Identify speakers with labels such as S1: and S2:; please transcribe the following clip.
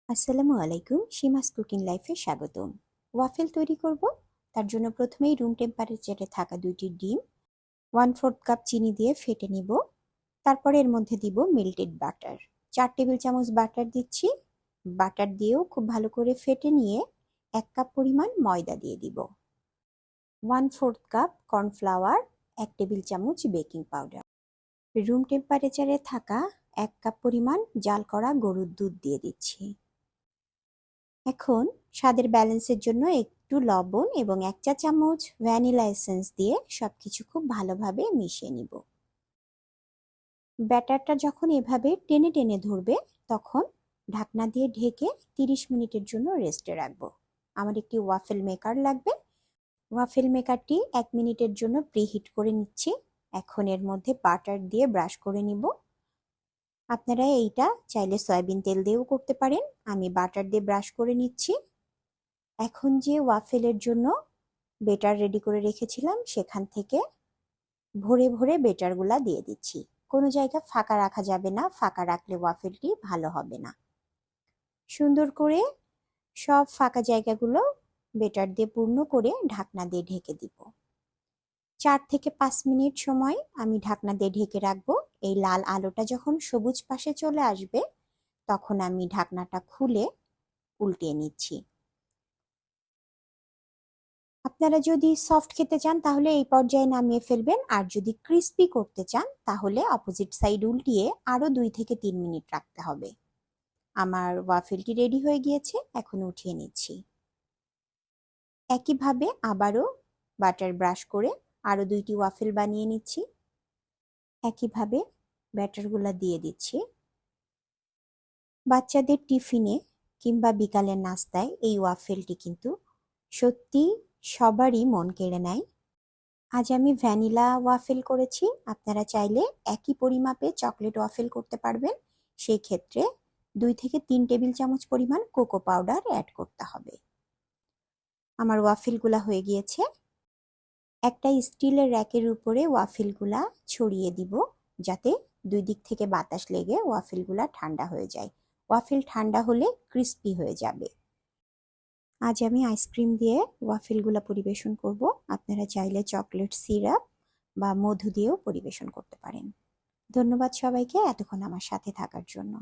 S1: আসসালামু আলাইকুম, সীমাস কুকিং লাইফে স্বাগতম। ওয়াফেল তৈরি করব। তার জন্য প্রথমেই রুম টেম্পারেচারে থাকা 2টি ডিম 1/4 কাপ চিনি দিয়ে ফেটে নিব। তারপরে এর মধ্যে দিব মেল্টেড বাটার। 4 টেবিল চামচ বাটার দিচ্ছি। বাটার দিয়েও খুব ভালো করে ফেটে নিয়ে 1 কাপ পরিমাণ ময়দা দিয়ে দিব। 1/4 কাপ কর্নফ্লাওয়ার, 1 টেবিল চামচ বেকিং পাউডার। রুম টেম্পারেচারে থাকা 1 কাপ পরিমাণ জাল করা গরুর দুধ দিয়ে দিচ্ছি। এখন স্বাদের ব্যালেন্সের জন্য একটু লবণ এবং 1 চা চামচ ভ্যানিলা এসেন্স দিয়ে সবকিছু খুব ভালোভাবে মিশিয়ে নিব। ব্যাটারটা যখন এভাবে টেনে টেনে ধরবে তখন ঢাকনা দিয়ে ঢেকে 30 মিনিটের জন্য রেস্টে রাখবো। আমার একটি ওয়াফেল মেকার লাগবে। ওয়াফেল মেকারটি 1 মিনিটের জন্য প্রিহিট করে নিচ্ছি। এখন এর মধ্যে বাটার দিয়ে ব্রাশ করে নিব। আপনারা এইটা চাইলে সয়াবিন তেল দিয়েও করতে পারেন। আমি বাটার দিয়ে ব্রাশ করে নিচ্ছি। এখন যে ওয়াফেলের জন্য বেটার রেডি করে রেখেছিলাম সেখান থেকে ভরে ভরে বেটারগুলা দিয়ে দিচ্ছি। কোনো জায়গা ফাঁকা রাখা যাবে না, ফাঁকা রাখলে ওয়াফেলটি ভালো হবে না। সুন্দর করে সব ফাঁকা জায়গাগুলো বেটার দিয়ে পূর্ণ করে ঢাকনা দিয়ে ঢেকে দিব। 4 থেকে 5 মিনিট সময় আমি ঢাকনা দিয়ে ঢেকে রাখবো। এই লাল আলোটা যখন সবুজ পাশে চলে আসবে তখন আমি ঢাকনাটা খুলে উল্টিয়ে নিচ্ছি। আপনারা যদি সফট খেতে চান তাহলে এই পর্যায়ে নামিয়ে ফেলবেন, আর যদি ক্রিস্পি করতে চান তাহলে অপোজিট সাইড উল্টিয়ে আরো 2 থেকে 3 মিনিট রাখতে হবে। আমার ওয়াফেলটি রেডি হয়ে গিয়েছে, এখন উঠিয়ে নিচ্ছি। একইভাবে আবারও বাটার ব্রাশ করে আরো 2টি ওয়াফেল বানিয়ে নিচ্ছি। একইভাবে ব্যাটারগুলো দিয়ে দিচ্ছি। বাচ্চাদের টিফিনে কিংবা বিকালের নাস্তায় এই ওয়াফেলটি কিন্তু সত্যি সবারই মন কেড়ে নেয়। আজ আমি ভ্যানিলা ওয়াফেল করেছি। আপনারা চাইলে একই পরিমাপে চকলেট ওয়াফেল করতে পারবেন। সেই ক্ষেত্রে 2 থেকে 3 টেবিল চামচ পরিমাণ কোকো পাউডার অ্যাড করতে হবে। আমার ওয়াফেলগুলা হয়ে গিয়েছে। একটা স্টিলের র্যাকের উপরে ওয়াফেলগুলা ছড়িয়ে দিব যাতে 2 দিক থেকে বাতাস লেগে ওয়াফেলগুলা ঠান্ডা হয়ে যায়। ওয়াফেল ঠান্ডা হলে ক্রিস্পি হয়ে যাবে। আজ আমি আইসক্রিম দিয়ে ওয়াফেলগুলা পরিবেশন করব। আপনারা চাইলে চকলেট সিরাপ বা মধু দিয়েও পরিবেশন করতে পারেন। ধন্যবাদ সবাইকে এতক্ষণ আমার সাথে থাকার জন্য।